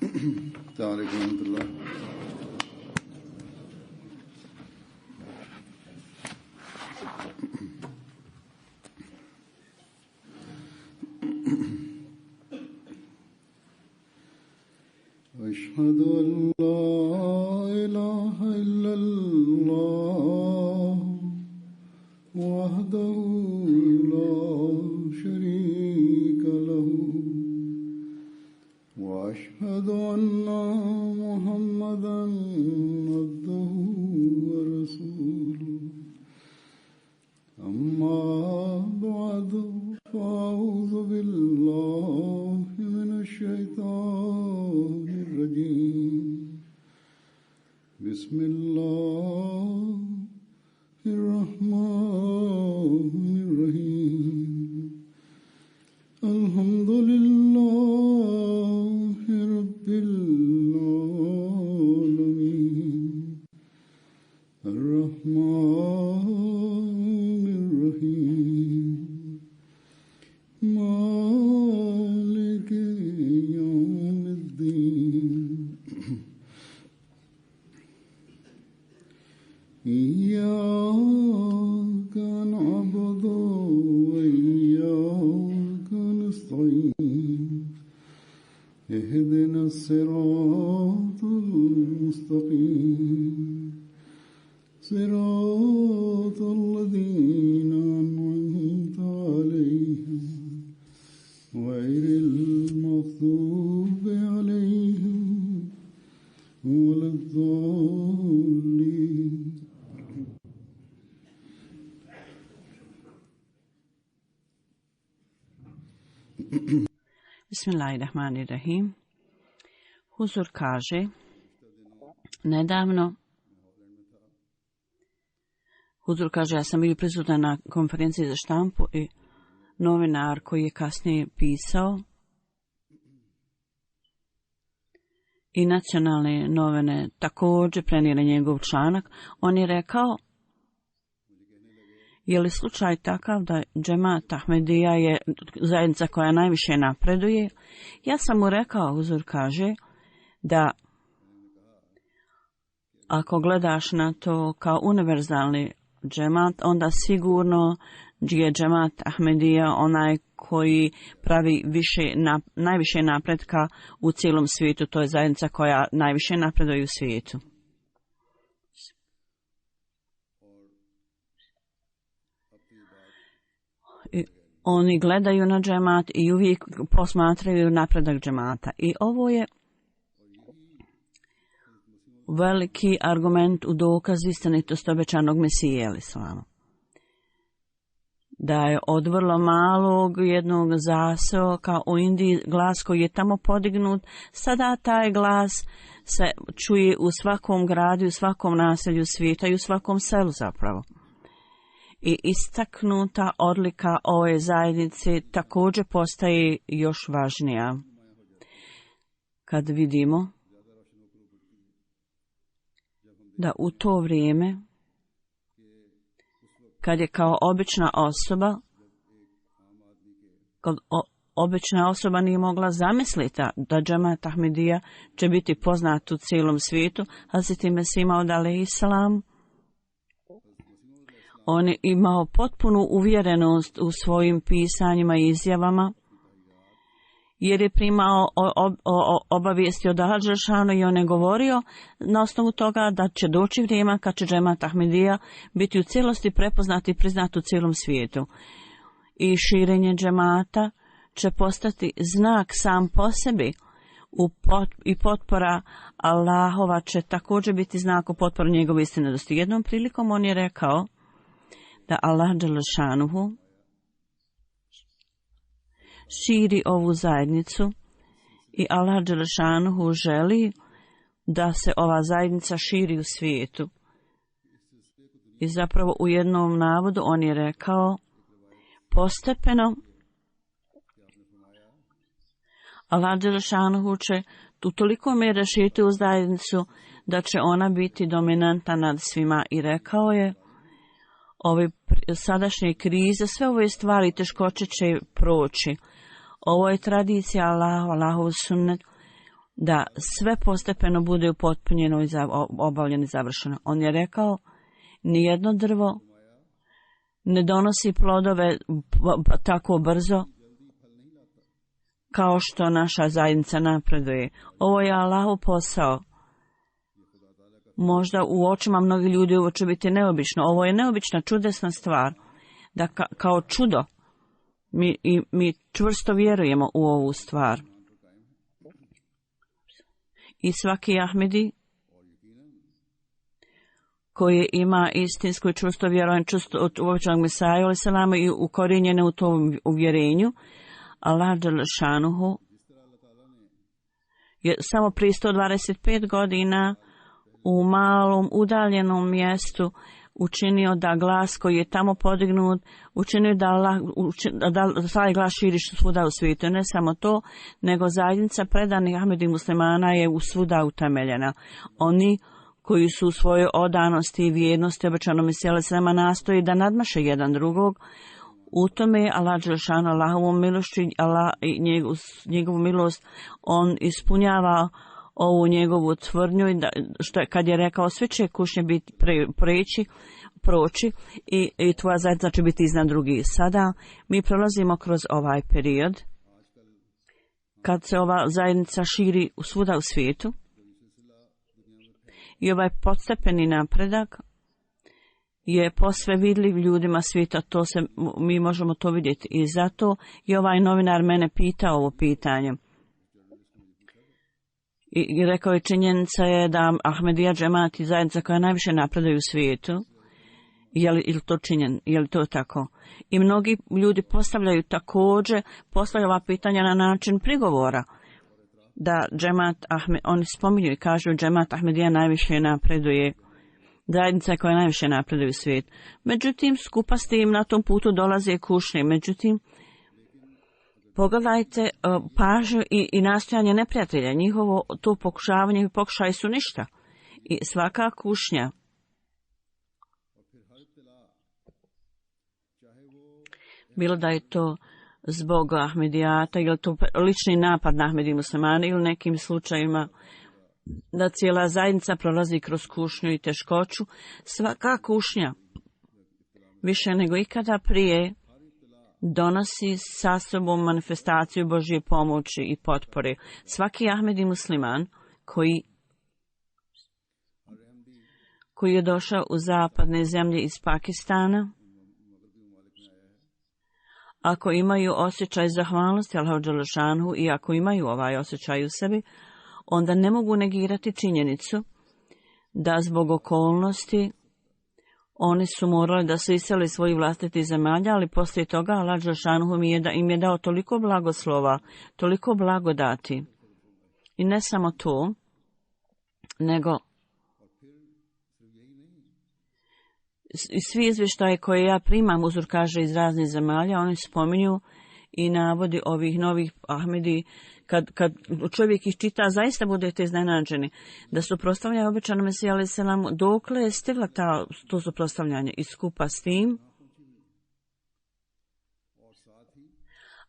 السلام عليكم ورحمة الله. أشهد أن لا إله إلا الله وحده لا شريك له وأشهد أن محمدا عبده ورسوله أما بعد فأعوذ بالله من الشيطان الرجيم بسم الله الرحمن الرحيم الحمد لله رب العالمين الرحمن الرحيم مالك يوم الدين إياك نعبد وإياك نستعين اهدنا الصراط المستقيم صراط الذين أنعمت عليهم غير المغضوب عليهم ولا الضالين. Bismillahirrahmanirrahim. Huzur kaže, ja sam bio prisutan na konferenciji za štampu i novinar koji je kasnije pisao i nacionalne novine također prenijele njegov članak. On je rekao, je li slučaj takav da džemat Ahmedija je zajednica koja najviše napreduje? Ja sam mu rekao, Huzur kaže, da ako gledaš na to kao univerzalni džemat, onda sigurno je džemat Ahmedija onaj koji pravi najviše napretka u cijelom svijetu. To je zajednica koja najviše napreduje u svijetu. Oni gledaju na džemat i uvijek posmatraju napredak džemata. I ovo je veliki argument u dokaz istinitosti obećanog Mesije, al-Islama. Da je od vrlo malog jednog zaseoka u Indiji glas koji je tamo podignut, sada taj glas se čuje u svakom gradu, u svakom naselju svijeta i u svakom selu zapravo. I istaknuta odlika ove zajednice također postaje još važnija. Kad vidimo da u to vrijeme, kad je kao obična osoba nije mogla zamisliti da džemat Ahmedija će biti poznat u cijelom svijetu, Hazreti Mesih Maud alejhiselam, on je imao potpunu uvjerenost u svojim pisanjima i izjavama, jer je primao obavijesti od Allaha dželešanu i on je govorio na osnovu toga da će doći vrijeme kad će džemat Ahmedija biti u cijelosti prepoznat i priznat u cijelom svijetu. I širenje džemata će postati znak sam po sebi i potpora Allahova će također biti znak u potporu njegove istinitosti. Jednom prilikom on je rekao da Allah dželešanu širi ovu zajednicu i Allah dželešanu želi da se ova zajednica širi u svijetu. I zapravo u jednom navodu on je rekao, postepeno Allah dželešanu će u toliko mjere širiti u zajednicu da će ona biti dominantna nad svima. I rekao je, ove sadašnje krize, sve ove stvari teškoće će proći. Ovo je tradicija Allahov sunnet. da sve postepeno bude upotpunjeno i obavljeno i završeno. On je rekao, nijedno drvo ne donosi plodove tako brzo kao što naša zajednica napreduje. Ovo je Allahov posao. Možda u očima mnogi ljudi ovo će biti neobično. Ovo je neobična, čudesna stvar. Da kao čudo mi čvrsto vjerujemo u ovu stvar. I svaki Ahmedi koji ima istinsko i čvrsto vjerovanje od uobičajenog Mesaju alejhi selam i ukorijenjene u tom uvjerenju, Allah dželešanuhu je samo prije 125 godina u malom udaljenom mjestu učinio da glas koji je tamo podignut, učinio da taj glas širi svuda u svijetu. Ne samo to, nego zajednica predanih Ahmedi muslimana je svuda utemeljena. Oni koji su u svojoj odanosti i vjernosti obećanom Mesiju alejhi selam nastoji da nadmaše jedan drugog, u tome je Allah dželešanu Allahovom milošću i njegovu milost on ispunjava ovu njegovu tvrdnju, što je, kad je rekao sve će kušnje biti proći i tvoja zajednica će biti iznad drugih. Sada mi prolazimo kroz ovaj period kad se ova zajednica širi svuda u svijetu i ovaj podstepeni napredak je posve vidljiv ljudima svijeta, mi možemo to vidjeti i zato je ovaj novinar mene pitao ovo pitanje. I rekao je, činjenica je da Ahmedija džemat i zajednica koja najviše napreduje u svijetu, je li to tako? I mnogi ljudi postavljaju ova pitanja na način prigovora, da džemat oni spominju i kažu džemat Ahmedija najviše napreduje, zajednica koja najviše napreduje u svijetu. Međutim, skupa s tim na tom putu dolaze kušnje. Međutim, pogledajte pažnju i nastojanje neprijatelja. Njihovo to pokušavanje i pokušaj su ništa. I svaka kušnja bilo da je to zbog Ahmedijata ili to lični napad na Ahmedi muslimane ili nekim slučajima da cijela zajednica prolazi kroz kušnju i teškoću, svaka kušnja više nego ikada prije donosi sa sobom manifestaciju Božje pomoći i potpore. Svaki Ahmedi musliman koji je došao u zapadne zemlje iz Pakistana, ako imaju osjećaj zahvalnosti Allahu dželešanuhu i ako imaju ovaj osjećaj u sebi, onda ne mogu negirati činjenicu da zbog okolnosti oni su morali da se isele iz svojih vlastitih zemalja, ali poslije toga Allah dželešanuhu im je dao toliko blagoslova, toliko blagodati. I ne samo to, nego i svi izvještaje koje ja primam, uzor kaže, iz raznih zemalja, oni spominju i navodi ovih novih Ahmedi, kad čovjek ih čita, zaista budete iznenađeni da suprotstavljaju obećanom Mesiju alejhi selam, dokle je stigla to suprotstavljanje. I skupa s tim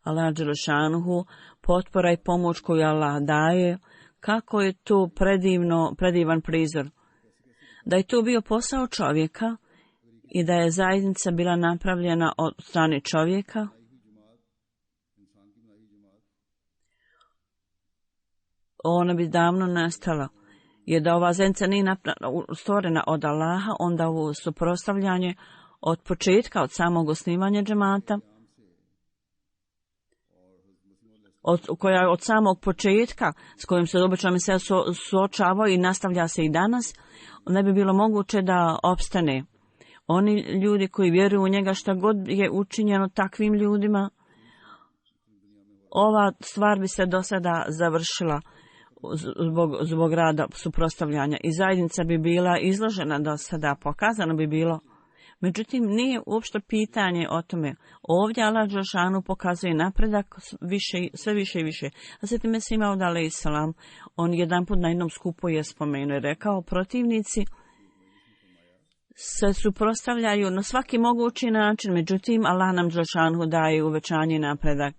Allah dželešanuhu, potpora i pomoć koju Allah daje, kako je to predivan prizor. Da je to bio posao čovjeka i da je zajednica bila napravljena od strane čovjeka, ona bi davno nastala. Jer da ova zajednica nije stvorena od Allaha, onda ovo suprotstavljanje od početka, od samog osnivanja džemata, koja od samog početka s kojim se obično se suočavao i nastavlja se i danas, ne bi bilo moguće da opstane. Oni ljudi koji vjeruju u njega, šta god je učinjeno takvim ljudima, ova stvar bi se do sada završila zbog rada suprotstavljanja i zajednica bi bila izložena do sada, pokazano bi bilo. Međutim, nije uopšte pitanje o tome. Ovdje Allah dželešanu pokazuje napredak sve više i više. A zatim je Mesih Maud alejhi selam, on jedanput na jednom skupu je spomenuo i rekao, protivnici se suprotstavljaju na svaki mogući način, međutim Allah nam dželešanu daje uvećanje i napredak.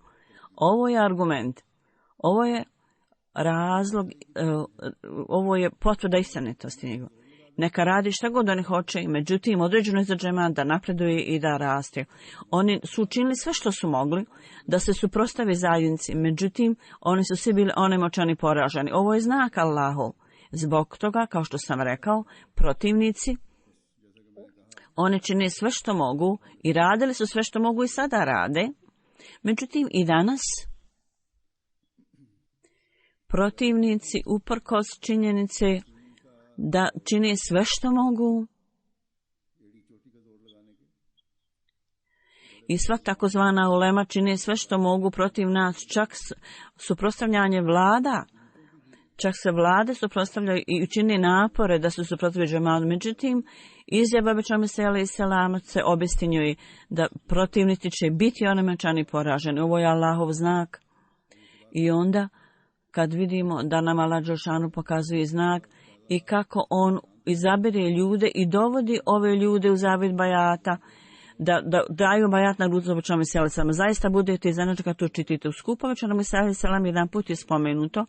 Ovo je argument. Ovo je razlog, ovo je potvrda istinitosti njegova. Neka radi šta god oni hoće, međutim određeno je za džemat da napreduje i da raste. Oni su učinili sve što su mogli da se suprotstave zajednici, međutim oni su svi bili onemoćani, poraženi. Ovo je znak Allahov. Zbog toga, kao što sam rekao, protivnici, oni čine sve što mogu i radili su sve što mogu i sada rade. Međutim i danas protivnici uprkos činjenice da čine sve što mogu i sva takozvana ulema čine sve što mogu protiv nas, čak suprotstavljanje vlada, čak se vlade suprotstavljaju i čine napore da se suprotstavljaju džematu. Međutim, izjava Bećama Sela i Selama se obistinjuje da protivnici će biti onemoćani, poraženi. Ovo je Allahov znak. I onda, kad vidimo da nam Allah dželešanu pokazuje znak i kako on izabere ljude i dovodi ove ljude u zavjet bajata, da daju bajat na ruku Bećama Sela i Selama. Zaista budete iznenađeni kad to čitite u skupu. Bećama Sela i Selam jedan put je spomenuto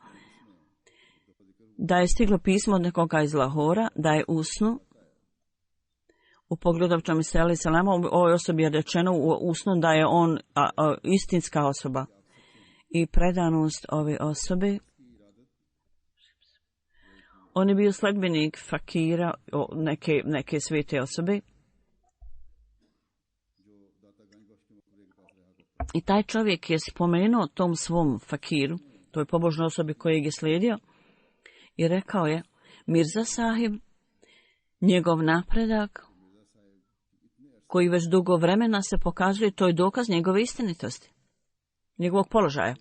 da je stiglo pismo od nekoga iz Lahora, da je usnu u pogledu Bećama Sela i Selama, ovoj osobi je rečeno u usnu da je on istinska osoba. I predanost ove osobe, on je bio sledbenik fakira, neke svete osobe. I taj čovjek je spomenuo tom svom fakiru, toj pobožnoj osobi kojeg je slijedio, i rekao je, Mirza sahib, njegov napredak, koji već dugo vremena se pokazuje, to je dokaz njegove istinitosti, njegovog položaja.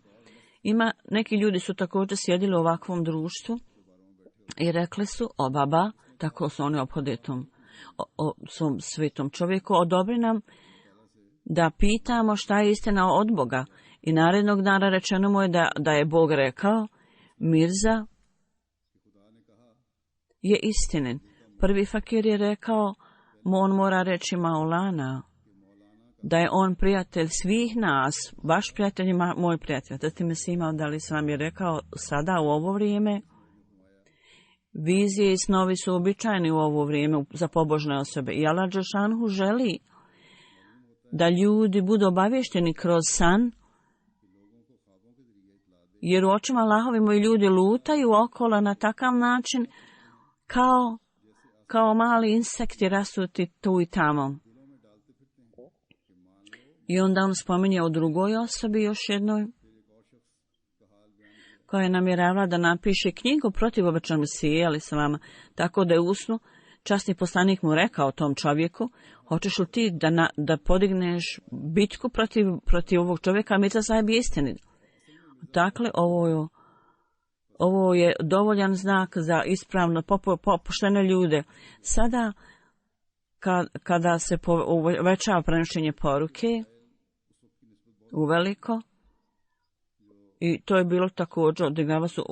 Ima, neki ljudi su također sjedili u ovakvom društvu i rekli su, o baba, tako su oni ophode o svom svetom čovjeku, odobri nam da pitamo šta je istina od Boga. I narednog dana rečeno mu je da je Bog rekao, Mirza je istinen. Prvi fakir je rekao, on mora reći Maulana, da je on prijatelj svih nas, vaš prijatelj je moj prijatelj. Zatim Mesih Maud alejhi selam je rekao, sada u ovo vrijeme, vizije i snovi su običajni u ovo vrijeme za pobožne osobe. I Allah dželešanu želi da ljudi budu obavješteni kroz san, jer u očima Allahovim moji ljudi lutaju okolo na takav način kao mali insekti rasuti tu i tamo. I onda on spominje o drugoj osobi, još jednoj, koja je namjeravala da napiše knjigu protiv obećanog Mesije, ali se vama, tako da je usnu časni poslanik mu rekao tom čovjeku, hoćeš li ti da podigneš bitku protiv ovog čovjeka, a Mirza sahib je istinit. Dakle, ovo je dovoljan znak za ispravno poštene ljude. Sada, kada se uvećava prenošenje poruke, uveliko, i to je bilo također, odigrava su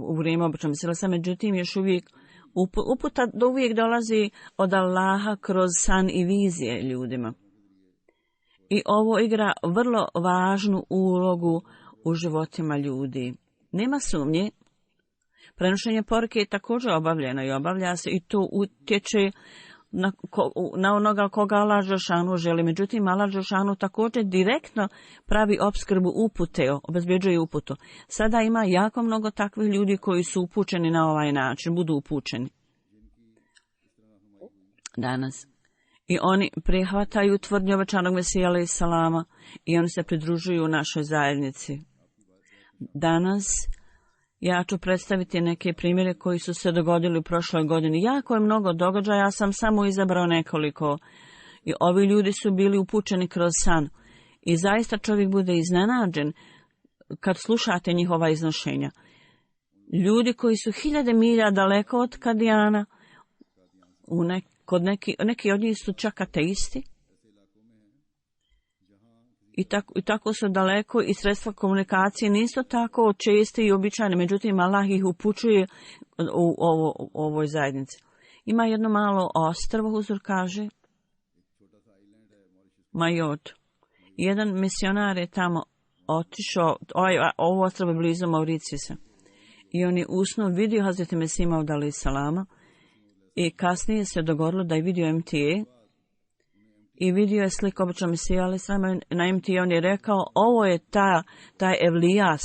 u vrijeme običnog Mesija, međutim još uvijek uputa uvijek dolazi od Allaha kroz san i vizije ljudima. I ovo igra vrlo važnu ulogu u životima ljudi. Nema sumnje, prenošenje poruke je također obavljeno i obavlja se i to utječe na onoga koga Allah dželešanu želi. Međutim, Allah dželešanu također direktno pravi opskrbu upute, obezbjeđuje uputu. Sada ima jako mnogo takvih ljudi koji su upućeni na ovaj način, budu upućeni danas. I oni prihvataju tvrdnju obećanog Mesija alejhi selama i oni se pridružuju našoj zajednici. Danas ja ću predstaviti neke primjere koji su se dogodili u prošloj godini. Jako je mnogo događaja, ja sam samo izabrao nekoliko. I ovi ljudi su bili upućeni kroz san. I zaista čovjek bude iznenađen kad slušate njihova iznošenja. Ljudi koji su 1000 milja daleko od Kadijana, neki od njih su čak ateisti. I tako su daleko i sredstva komunikacije nisu tako česte i običajne, međutim Allah ih upućuje u ovoj zajednici. Ima jedno malo ostrvo, Huzur kaže, Majot. Jedan misionar je tamo otišao, ovo ostrvo je blizu Mauricijusa. I on je usno vidio Hazreti Mesih Maud alejhi selama i kasnije se dogodilo da je vidio MTA i vidio je sliku običnog Mesija alejhi selama. Na MTA on je rekao, ovo je taj evlija,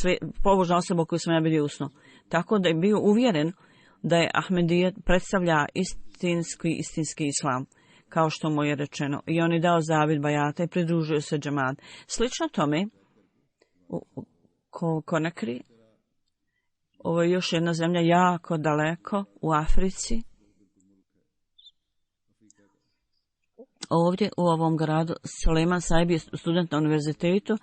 pobožna osoba koju sam ja vidio usno. Tako da je bio uvjeren da je Ahmedijet predstavlja istinski islam, kao što mu je rečeno. I on je dao zavid bajata i pridružio se džemat. Slično tome, u Konakri, ovo je još jedna zemlja jako daleko u Africi. Ovdje u ovom gradu Suleiman Saib je student na univerzitetu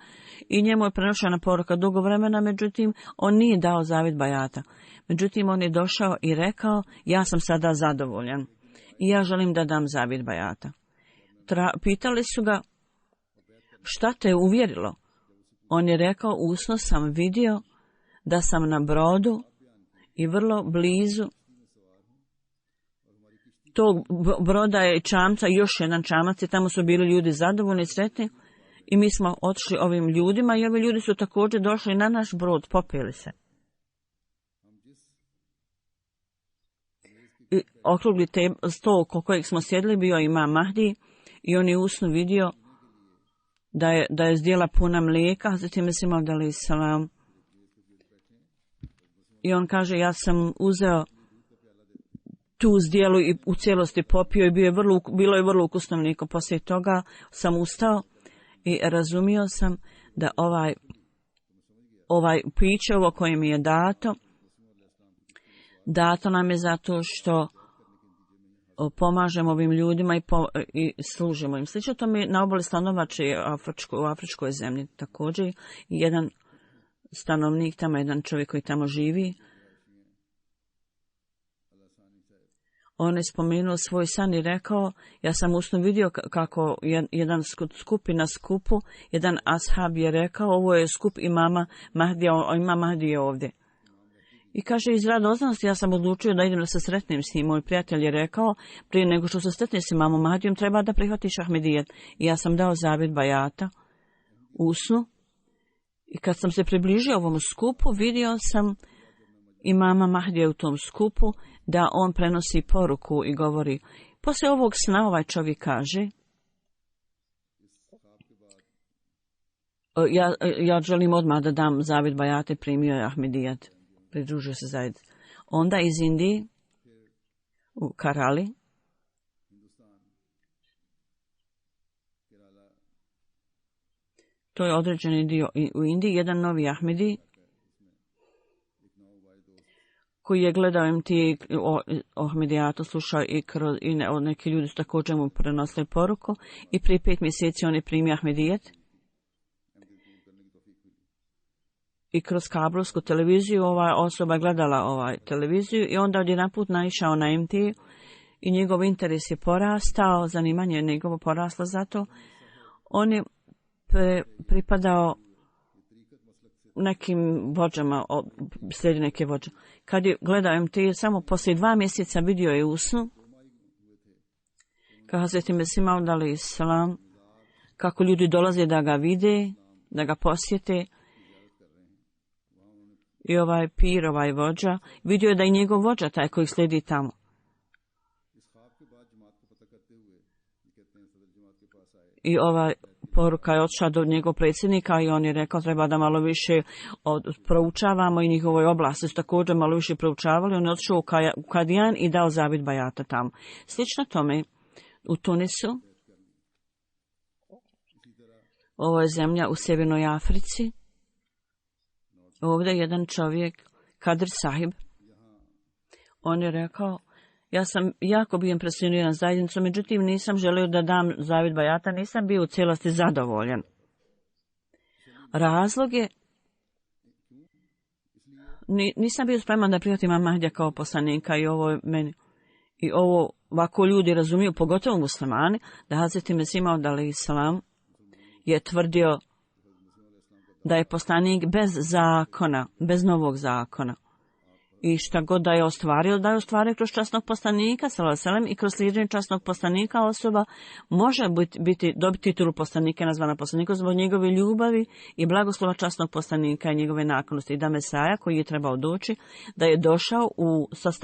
i njemu je prenošena poruka dugo vremena, međutim on nije dao zavid bajata. Međutim on je došao i rekao, ja sam sada zadovoljan i ja želim da dam zavid bajata. Pitali su ga, šta te je uvjerilo? On je rekao, usno sam vidio da sam na brodu i vrlo blizu tog broda je čamca, još jedan čamac i tamo su bili ljudi zadovoljni i sretni i mi smo otišli ovim ljudima i ovi ljudi su također došli na naš brod, popili se. I okrugli stol oko kojeg smo sjedili bio imam Mahdi i on je usno vidio da je zdjela puna mlijeka, zatim je Mesih Maud alejhi selam. I on kaže, ja sam uzeo tu zdjelu i u cijelosti popio i bilo je vrlo ukusno mlijeko. Poslije toga sam ustao i razumio sam da ovaj piće ovo koje mi je dato nam je zato što pomažemo ovim ljudima i služimo im. Slično to mi na obali Slonovače u afričkoj zemlji također. Jedan stanovnik tamo, jedan čovjek koji tamo živi, on je spomenuo svoj san i rekao, ja sam usno vidio kako jedan skupi na skupu, jedan ashab je rekao, ovo je skup imama Mahdija, imam Mahdi je ovdje. I kaže, iz radoznalosti ja sam odlučio da idem da se sretnem s njim. Moj prijatelj je rekao, prije nego što se sretne s imamom Mahdijom, treba da prihvatiš Ahmedijet. I ja sam dao zavid bajata usnu. I kad sam se približio ovom skupu, vidio sam imama Mahdija u tom skupu, da on prenosi poruku i govori. Poslije ovog sna ovaj čovjek kaže, ja želim odmah da dam zavid bajate, primio je Ahmedijet, pridružio se zajednici. Onda iz Indije, u Karali, to je određeni dio u Indiji, jedan novi Ahmedi, koji je gledao MT o Ahmedijatu, slušao i neki ljudi su također mu prenosili poruku i prije 5 mjeseci on je primio Ahmedijet. I kroz kablovsku televiziju ova osoba je gledala televiziju i onda odjedanput naišao na MT i njegov interes je porastao, zanimanje je njegovo poraslo zato. On je pripadao nekim vođama, slijedi neke vođe. Kad je gledao MT, samo poslije 2 mjeseca vidio je u snu, kao Hazreti Mesih Maud alejhi selam, kako ljudi dolaze da ga vide, da ga posjete. I ovaj pir, ovaj vođa, vidio je da je njegov vođa taj koji slijedi tamo. I ova poruka je otišla do njegov predsjednika i on je rekao treba da malo više proučavamo i njihovoj oblasti su također malo više proučavali. On je otišao u Kadijan i dao zavid bajata tamo. Slično tome u Tunisu, ovo je zemlja u Sjevernoj Africi, ovdje jedan čovjek, Kadir Sahib, on je rekao, ja sam jako bio impresioniran zajednicom, međutim nisam želio da dam zavid bajata, nisam bio u cijelosti zadovoljan. Razlog je, nisam bio spreman da prihvatim imama Mahdija kao poslanika i ovo meni. I ovo ovako ljudi razumiju, pogotovo muslimani, da Hazreti Mesih Maud alejhi selam je tvrdio da je poslanik bez zakona, bez novog zakona. I šta god da je ostvario kroz časnog poslanika, sallallahu i kroz slijeđenje časnog poslanika osoba može dobiti titulu poslanika, nazvana poslanika zbog njegove ljubavi i blagoslova časnog poslanika i njegove naklonosti. I da Mesaja koji je trebao doći, da je došao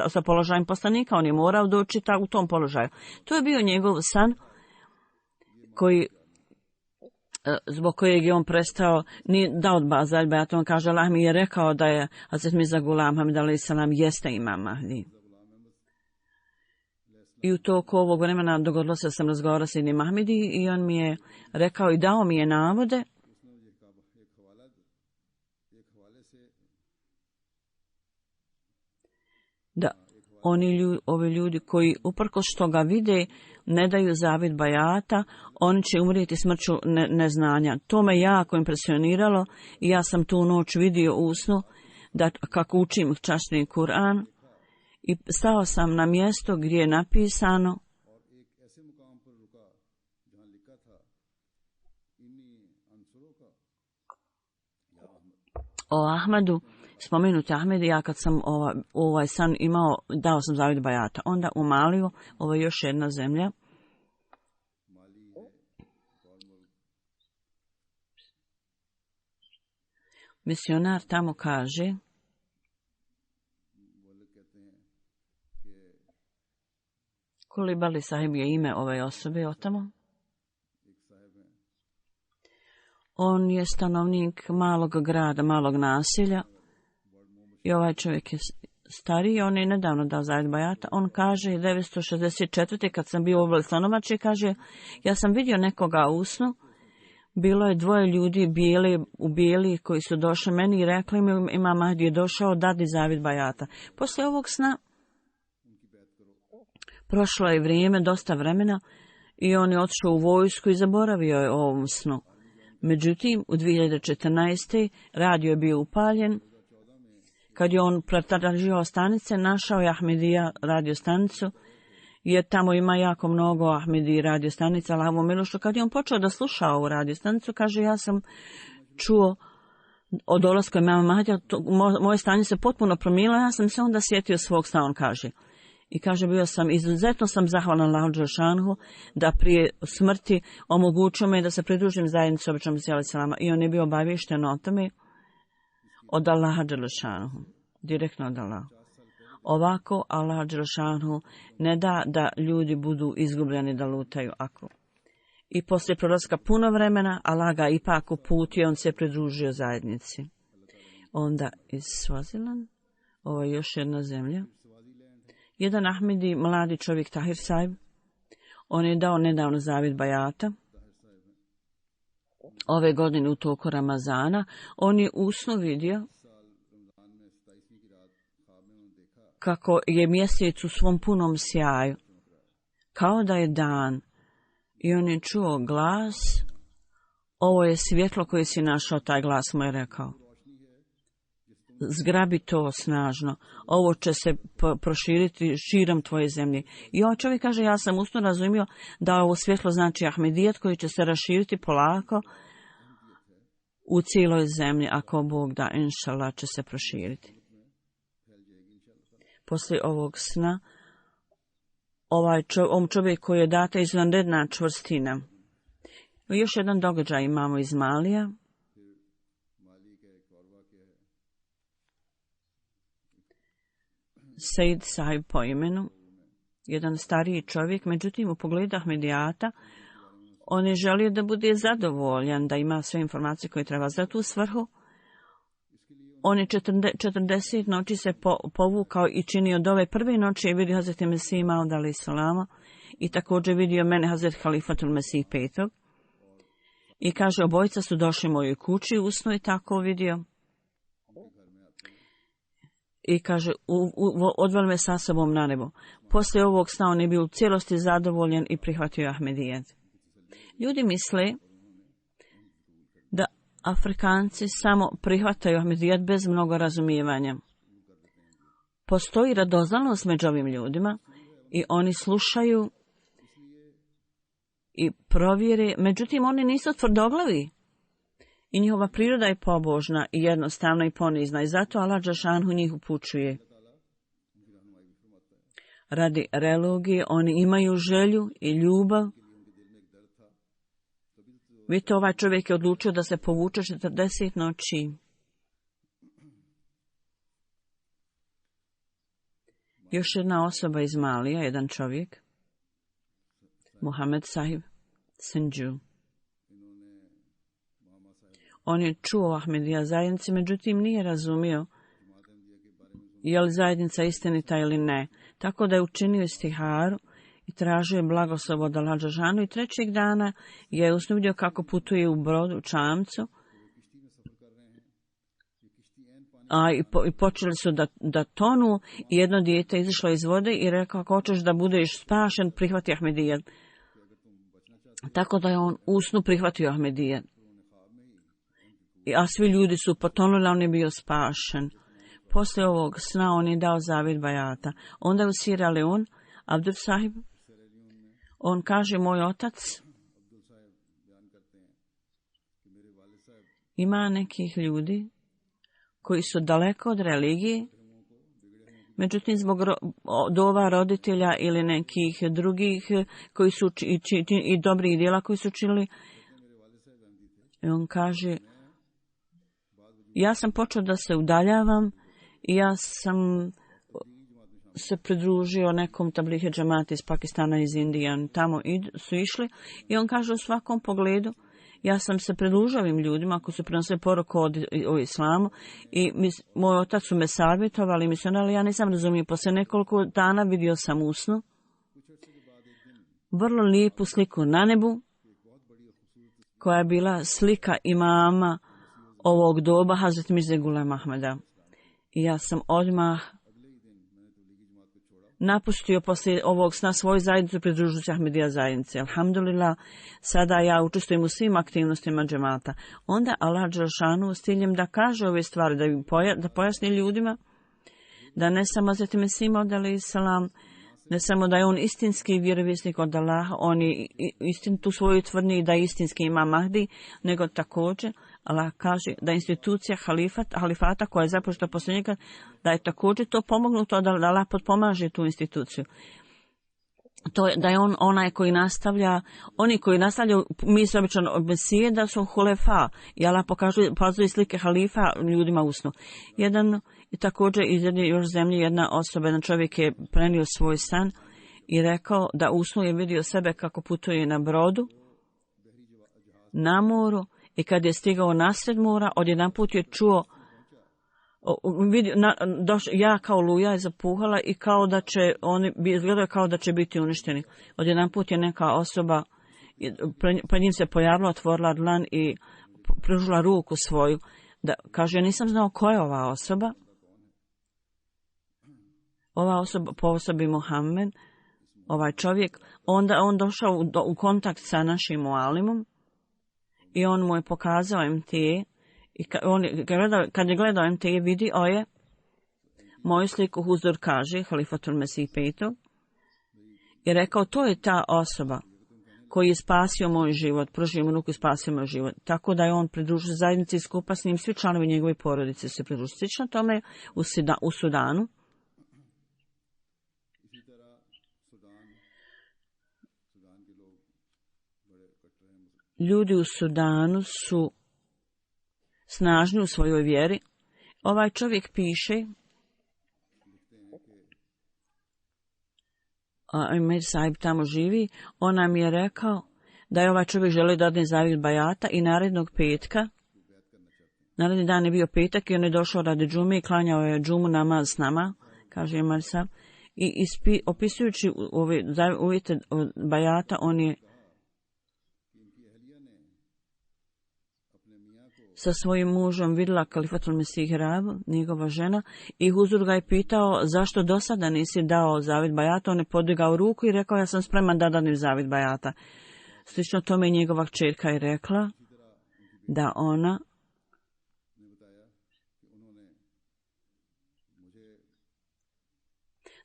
sa položajem poslanika, on je morao doći u tom položaju. To je bio njegov san zbog kojeg je on prestao, da odba za Al-Bayat, on kaže, Allah mi je rekao da je Hazret Mirza Ghulam Ahmad alejhi selam jeste imam Mahdi. I u toku ovog vremena dogodilo se da sam razgovarala s jednim Mahmidi i on mi je rekao i dao mi je navode da ovi ljudi koji uprkos što ga vide ne daju zavid bajata, oni će umrijeti smrću neznanja. To me jako impresioniralo i ja sam tu noć vidio u snu da kako učim časni Kur'an i stao sam na mjesto gdje je napisano o Ahmadu, spomenuti Ahmed, ja kad sam ovaj san imao, dao sam zavid bajata. Onda u Maliju, ovo je još jedna zemlja, misionar tamo kaže Kulibali sahib je ime ove osobe od tamo. On je stanovnik malog grada, malog naselja i ovaj čovjek je stariji, on je nedavno dao zavid bajata. On kaže 1964. kad sam bio u oblasti Stanovače, kaže ja sam vidio nekoga u snu, bilo je dvoje ljudi u bijeli koji su došli meni i rekli mi Imam Mahdi je došao dati zavid bajata. Poslije ovog sna prošlo je vrijeme, dosta vremena i on je otišao u vojsku i zaboravio je o ovom snu. Međutim, u 2014. radio je bio upaljen. Kad je on pretraživao stanice, našao je Ahmedija radio stanicu, jer tamo ima jako mnogo Ahmedi radio stanica, Allahovu milošću. Kad je on počeo da sluša ovu radio stanicu, kaže ja sam čuo od dolaska Imama Mahdija, moje stanje se potpuno promijenilo, ja sam se onda sjetio svog sna, on kaže. I kaže, izuzetno sam zahvalan Allahu dželešanuhu da prije smrti omogućio me da se pridružim zajednici običnom salama. I on je bio obaviješten o tome od Allaha dželešanuhu, direktno od Allaha. Ovako Allah dželešanuhu ne da ljudi budu izgubljeni, da lutaju. I poslije prolaska puno vremena, Allah ga ipak uputio, on se pridružio zajednici. Onda iz Svaziland, ovo je još jedna zemlja. Jedan Ahmedi, mladi čovjek Tahir Saib, on je dao nedavno zavid bajata. Ove godine u toku Ramazana, on je u snu vidio kako je mjesec u svom punom sjaju, kao da je dan. I on je čuo glas, ovo je svjetlo koje si našao, taj glas mu je rekao. Zgrabi to snažno, ovo će se proširiti širom tvoje zemlje. I ovaj čovjek kaže, ja sam usno razumio da ovo svjetlo znači Ahmedijat koji će se raširiti polako u cijeloj zemlji, ako Bog da, inšallah će se proširiti. Poslije ovog sna, ovom čovjek koji je data izvanredna čvrstina. Još jedan događaj imamo iz Malija. Sejd Sahib po imenu, jedan stariji čovjek, međutim u pogledu Ahmedijata, on je želio da bude zadovoljan, da ima sve informacije koje treba za tu svrhu. On je 40 noći se povukao i činio dove. Prve noći je vidio Hazreti Mesih Maud alejhi selama i također vidio mene Hazret Halifatul Mesih petog. I kaže, obojica su došli mojoj kući, usno je tako vidio. I kaže, odveli me sa sobom na nebo. Poslije ovog sna on je bio u cijelosti zadovoljen i prihvatio Ahmedijet. Ljudi misle da Afrikanci samo prihvataju Ahmedijet bez mnogo razumijevanja. Postoji radoznalost među ovim ljudima i oni slušaju i provjere, međutim oni nisu tvrdoglavi. I njihova priroda je pobožna i jednostavna i ponizna i zato Allah dželešanuhu njih upućuje. radi religije, oni imaju želju i ljubav. Vidite, ovaj čovjek je odlučio da se povuče 40 noći. Još jedna osoba iz Malija, jedan čovjek, Muhammed Sahib Sinđu. On je čuo Ahmedija zajednici, međutim nije razumio je li zajednica istinita ili ne. Tako da je učinio istiharu i tražio blagoslov od Allaha dželešanu i trećeg dana je usnudio kako putuje u brodu, u čamcu. I počeli su da tonu i jedno dijete izašlo iz vode i rekao, ako hoćeš da budeš spašen, prihvati Ahmedija. Tako da je on u snu prihvatio Ahmedija. A svi ljudi su potonuli, a on je bio spašen. Poslije ovog sna on je dao zavjet bajata. Onda je u Sierra Leone, Abdul Sahib, on kaže, moj otac, ima nekih ljudi koji su daleko od religije, međutim zbog dova roditelja ili nekih drugih koji su i dobrih djela koji su činili. I on kaže, ja sam počeo da se udaljavam i ja sam se pridružio nekom tablihe džamati iz Pakistana, iz Indije, tamo su išli i on kaže, u svakom pogledu ja sam se pridružio ovim ljudima koji su prenosili poruku o islamu i moj otac su me savjetovali, ali ja nisam razumio. Poslije nekoliko dana vidio sam u snu vrlo lijepu sliku na nebu koja je bila slika imama ovog doba, Hazret Mirze Ghulam Ahmeda. I ja sam odmah napustio poslije ovog sna svoju zajednicu, pridružujući se Ahmedija zajednici. Alhamdulillah, sada ja učestvujem u svim aktivnostima džemata. Onda Allah dželešanu s ciljem da kaže ove stvari, da pojasni ljudima da ne samo Hazret Mesih Maud alejhi selam, ne samo da je on istinski vjerovjesnik od Allaha, on je tu svoju tvrdnji da je istinski imam Mahdi, nego također Allah kaže da institucija halifata koja je započeta poslije njega, da je također to pomognuto da Allah potpomaže tu instituciju. To je da je on onaj koji nastavlja, oni koji nastavljaju misle obično Mesije da su hulefa i Allah pokazuje slike halifa ljudima u snu. I također iz jedne još zemlje jedna osoba, jedan čovjek je prenio svoj san i rekao da u snu je vidio sebe kako putuje na brodu, na moru i kad je stigao nasred mora, odjedanput je čuo, ja kao luja je zapuhala i kao da će oni, izgledaju kao da će biti uništeni. Odjedanput je neka osoba, pred njim se pojavila, otvorila dlan i pružila ruku svoju. Kaže, ja nisam znao ko je ova osoba. Ova osoba, po osobi Muhammed, ovaj čovjek, onda on došao u kontakt sa našim mualimom i on mu je pokazao MTA i kad je gledao MTA vidio je moju sliku, Huzur kaže, Halifatul Mesih Petov, i rekao, to je ta osoba koji je spasio moj život, pružio mu ruku i spasio moj život. Tako da je on pridružio zajednici i skupa s njim svi članovi njegove porodice se pridružili. Slično tome u Sudanu. Ljudi u Sudanu su snažni u svojoj vjeri. Ovaj čovjek piše, Mir Sahib tamo živi, on nam je rekao da je ovaj čovjek želio da dadne zavjet bajata i naredni dan je bio petak i on je došao radi džume i klanjao je džumu namaz s nama, kaže Mir Sahib, i opisujući ove uvjete bajata, on je sa svojim mužom vidjela Halifatul Mesih Rabu, njegova žena, i Huzur ga je pitao zašto do sada nisi dao zavjet bajata. On je podigao ruku i rekao, ja sam spreman da danim zavjet bajata. Slično tome njegova kćerka je rekla da ona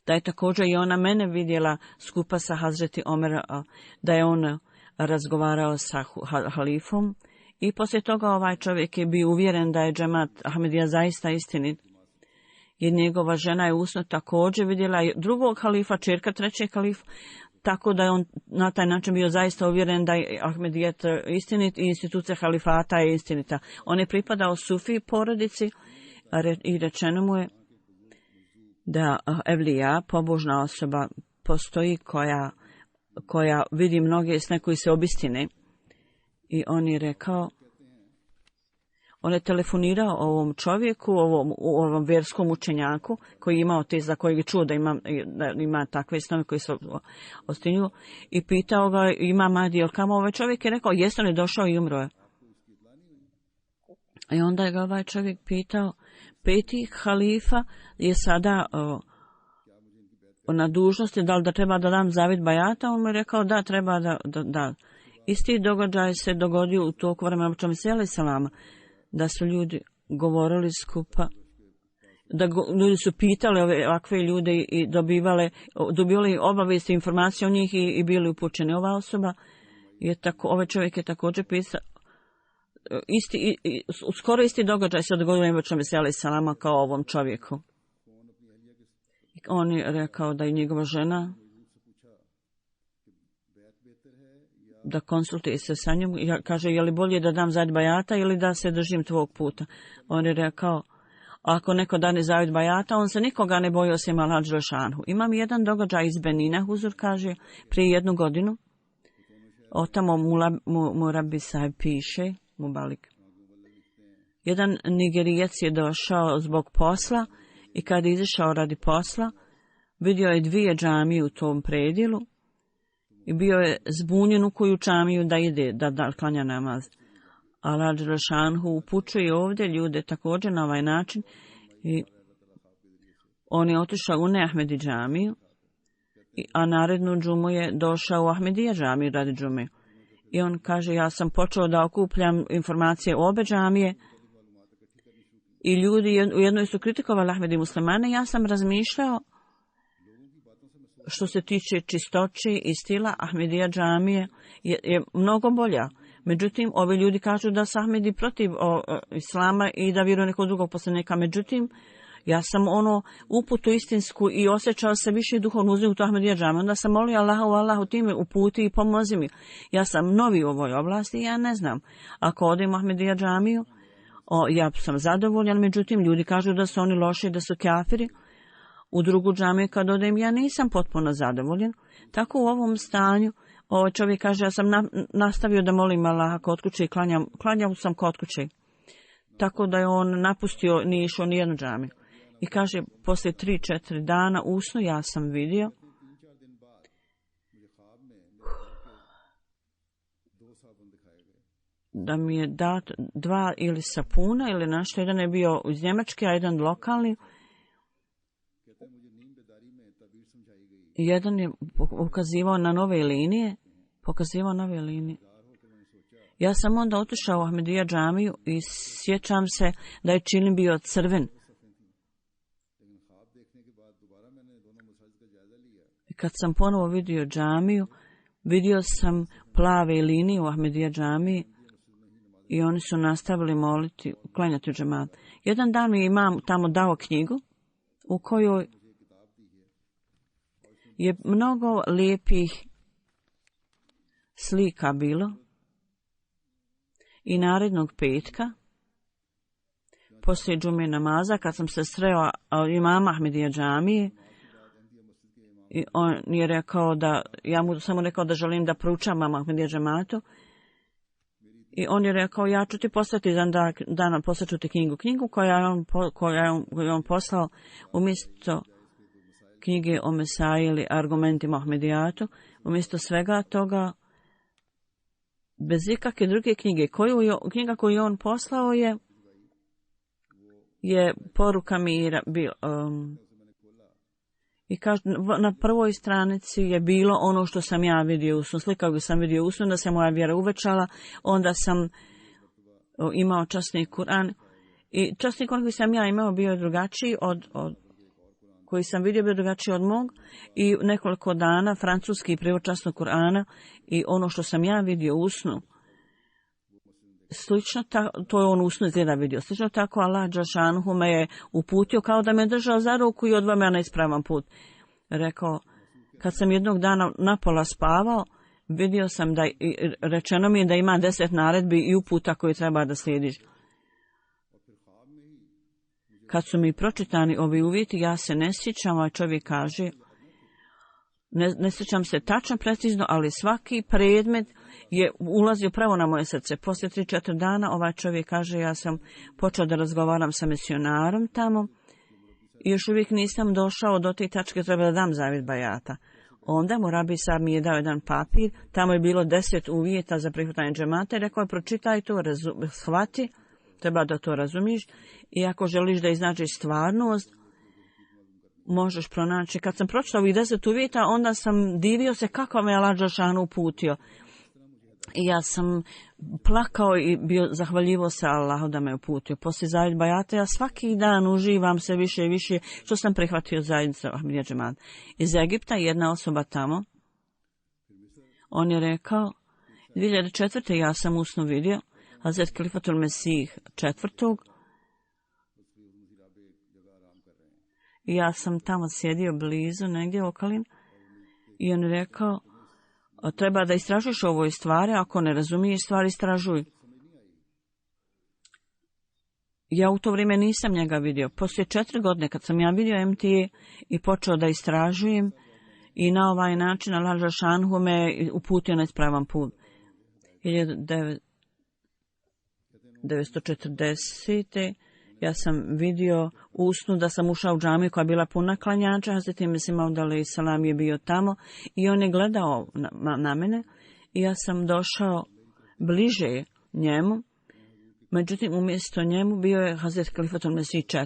da je također i ona mene vidjela skupa sa Hazreti Omer, da je on razgovarao sa halifom. I poslije toga ovaj čovjek je bio uvjeren da je džemat Ahmedija zaista istinit. jer njegova žena je usno također vidjela drugog halifa, čerka trećeg halifa, tako da je on na taj način bio zaista uvjeren da je Ahmedijet istinit i institucija halifata je istinita. On je pripadao Sufi porodici i rečeno mu je da evlija, pobožna osoba, postoji koja vidi mnoge sne koji se obistine. I on je rekao, on je telefonirao ovom čovjeku, ovom vjerskom učenjaku koji je imao te, za kojeg je čuo da ima takve snove koji se ostinju, i pitao ga, ima Mahdi, jel kamo ovaj čovjek je rekao, jeste on je došao i umro je. I onda je ga ovaj čovjek pitao, peti halifa je sada na dužnosti, da li da treba da dam zavid bajata, on mu je rekao da treba da. Isti događaj se dogodio u toku vremena Čamisela i Salama, da su ljudi govorili skupa, da ljudi su pitali ovakve ljude i dobivali obavijesti, informacije o njih i bili upućeni. Ova osoba ovaj čovjek je također pisao, skoro isti događaj se dogodio u Čamisela i Salama kao ovom čovjeku. On je rekao da je njegova žena da konsultuje se sa njom i kaže, je li bolje da dam zavid bajata ili da se držim tvog puta. On je rekao, ako neko dane zavid bajata, on se nikoga ne boji osim Allaha dželle šanhu. Imam jedan događaj iz Benina, Huzur kaže, prije 1 godinu. Otamo Murabi Sahib piše, Mubalik. Jedan Nigerijac je došao zbog posla i kad je izašao radi posla, vidio je 2 džamije u tom predjelu i bio je zbunjen u koju džamiju da ide, da klanja namaz. Allah dželle šanhu upućuje ovdje ljude također na ovaj način i on je otišao u Ahmedi džamiju, a narednu džumu je došao u Ahmedija džamiju radi džume. I on kaže, ja sam počeo da okupljam informacije o obe džamije i ljudi u jednoj su kritikovali Ahmedi muslimane. Ja sam razmišljao što se tiče čistoće i stila Ahmedija džamije je mnogo bolja. Međutim, ovi ljudi kažu da su Ahmedi protiv islama i da vjeruju nekog drugog poslanika. Međutim, ja sam uputu istinsku i osjećao se više duhovno uzim u to Ahmedija džamiju. Onda sam molio Allahu time uputi i pomozi mi. Ja sam novi u ovoj oblasti i ja ne znam. Ako odem u Ahmedija džamiju, ja sam zadovoljan, međutim, ljudi kažu da su oni loši, da su kafiri. U drugu džamiju kad odem, ja nisam potpuno zadovoljan. Tako u ovom stanju, čovjek kaže, ja sam nastavio da molim Allaha kod kuće i klanjao sam kod kuće. Tako da je on napustio, nije išao ni jednu džamiju. I kaže, poslije 3-4 dana u snu ja sam vidio da mi je dat 2 ili sapuna ili nešto. Jedan je bio iz Njemačke, a jedan lokalni. Jedan je ukazivao na nove linije, Ja sam onda otišao u Ahmedija džamiju i sjećam se da je čilim bio crven. I kad sam ponovo vidio džamiju, vidio sam plave linije u Ahmedija džamiji i oni su nastavili moliti, klanjati u džemat. Jedan dan mi je imam tamo dao knjigu u kojoj je mnogo lijepih slika bilo i narednog petka, poslije džume namaza, kad sam se sreo imama Ahmedija džamije, i on je rekao ja mu samo rekao da želim da proučam mama Ahmedija džamatu, i on je rekao, ja ću ti poslati jedan dan, poslaću ti knjigu koju je on poslao umjesto knjige o Mesaji ili argumentima Ahmedijatu, umjesto svega toga, bez ikakve druge knjige. Knjiga koju je on poslao je poruka mira. I kaže, na prvoj stranici je bilo ono što sam ja vidio u snu, slika koju sam vidio u snu, da se moja vjera uvećala, onda sam imao časni Kur'an. I časni Kur'an koji sam ja imao bio drugačiji koji sam vidio bio drugačiji od mog, i nekoliko dana francuski prijevod časnog Kur'ana i ono što sam ja vidio u snu slično, to je on usnu izgleda vidio, slično tako Allah dželešanohu me je uputio kao da me držao za ruku i odveo me na ispravan put. Rekao, kad sam jednog dana napola spavao, vidio sam da rečeno mi je da ima 10 naredbi i uputa koje treba da slijediš. Kad su mi pročitani ovi uvjeti, ja se ne sjećam, a čovjek kaže, ne sjećam se tačno, precizno, ali svaki predmet je ulazio pravo na moje srce. Poslije 3-4 dana ovaj čovjek kaže, ja sam počeo da razgovaram sa misionarom tamo i još uvijek nisam došao do te tačke, treba da dam zavjet bajata. Onda mu Rabi Sab mi je dao jedan papir, tamo je bilo 10 uvjeta za prihvatanje džemata i rekao je, pročitaj to, shvati, treba da to razumiješ i ako želiš da iznađeš stvarnost, možeš pronaći. Kad sam pročitao ovih 10 uvjeta, onda sam divio se kako me Allah dželešanu uputio. I ja sam plakao i bio zahvaljivo se Allahu da me uputio. Poslije zavjet bajata ja svaki dan uživam se više i više što sam prihvatio zajednicu Ahmadija džemata. Iz Egipta jedna osoba tamo, on je rekao, 2004. ja sam usnu vidio Hazret Kalifatul Mesih IV. I ja sam tamo sjedio blizu, negdje okolin, i on je rekao, treba da istražuješ ovoj stvari, ako ne razumiješ stvari, istražuj. Ja u to vrijeme nisam njega vidio. Poslije 4 godine, kad sam ja vidio MTA i počeo da istražujem, i na ovaj način Allah dželešanohu me uputio na ispravan put. 1940. ja sam vidio usnu da sam ušao u džamiju koja je bila puna klanjača, Hazret Mesih Maud alejhi selam je bio tamo i on je gledao na mene i ja sam došao bliže njemu. Međutim, umjesto njemu bio je Hazret Kalifatul Mesih IV.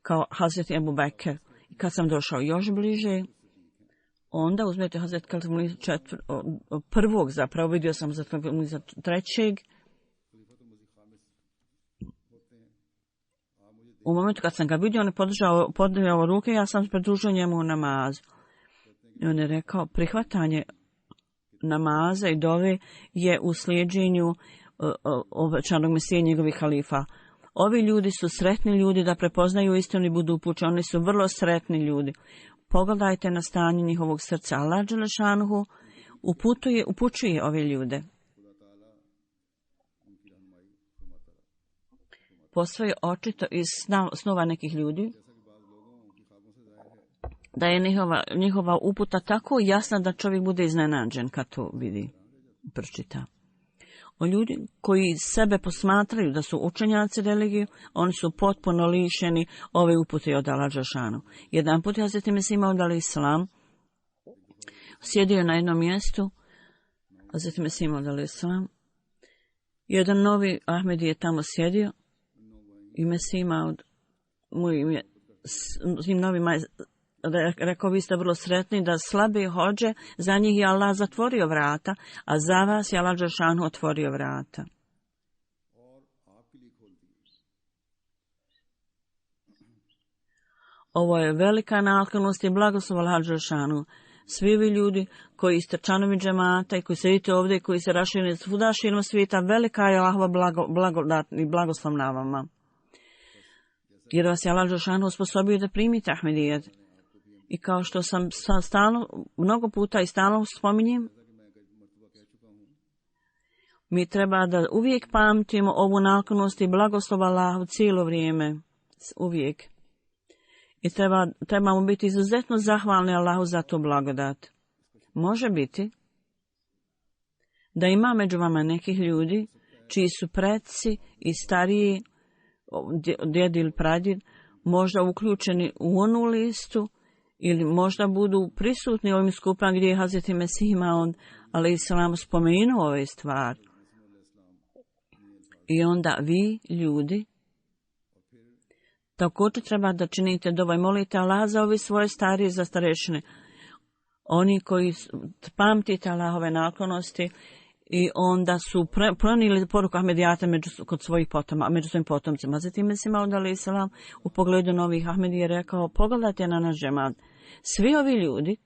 Kao Hazret Ebu Bekr. I kad sam došao još bliže, onda uzmete Hazret Kalifatul Mesih prvog, zapravo vidio sam Hazret Kalifatul Mesih III. U momentu kad sam ga vidio, on je podržao ruke, ja sam pridružio njemu u namazu. I on je rekao, prihvatanje namaza i dove je u slijedženju obećanog Mesije i njegovih halifa. Ovi ljudi su sretni ljudi da prepoznaju istinu i budu upućeni. Oni su vrlo sretni ljudi. Pogledajte na stanje njihovog srca. Allah dželešanohu upućuje ove ljude. Posve je očito iz snova nekih ljudi da je njihova uputa tako jasna da čovjek bude iznenađen kad to vidi, pročita. O ljudi koji sebe posmatraju da su učenjaci religije, oni su potpuno lišeni ove upute od Allah dželešanohu. Jedan put Hazret Mesih Maud alejhi selam sjedio na jednom mjestu, Hazret Mesih Maud alejhi selam, jedan novi Ahmedi je tamo sjedio i Mesih Maud, svim novima rekao, vi ste vrlo sretni da slabe hođe, za njih je Allah zatvorio vrata, a za vas je Allah dželešanohu otvorio vrata. Ovo je velika naklonost i blagoslov Allah dželešanohu. Svi vi ljudi koji ste članovi džemata i koji sedite ovdje i koji se raširili svuda širom svijeta, velika je Allahova blagodat i blagoslov na vama. Jer vas je Allah dželešanohu osposobio da primite Ahmedijet. I kao što sam stalno, mnogo puta i stalno spominjem, mi treba da uvijek pamtimo ovu naklonost i blagoslov Allahu cijelo vrijeme. Uvijek. I trebamo biti izuzetno zahvalni Allahu za tu blagodat. Može biti da ima među vama nekih ljudi čiji su preci i stariji, djed ili pradjed, možda uključeni u onu listu ili možda budu prisutni u ovim skupama gdje je Hazret Mesih Maud alejhi selam spomenuo ove stvari. I onda vi, ljudi, također treba da činite dovu i molite Allah za ove svoje starije, za starešine. Oni koji pamtite Allahove naklonosti i onda su pronijeli poruku Ahmedijata kod svojih među svojim potomcima. Zatim Mesih Maud alejhi selam u pogledu novih Ahmedija rekao, pogledajte na naš džemat. Svi ovi ljudi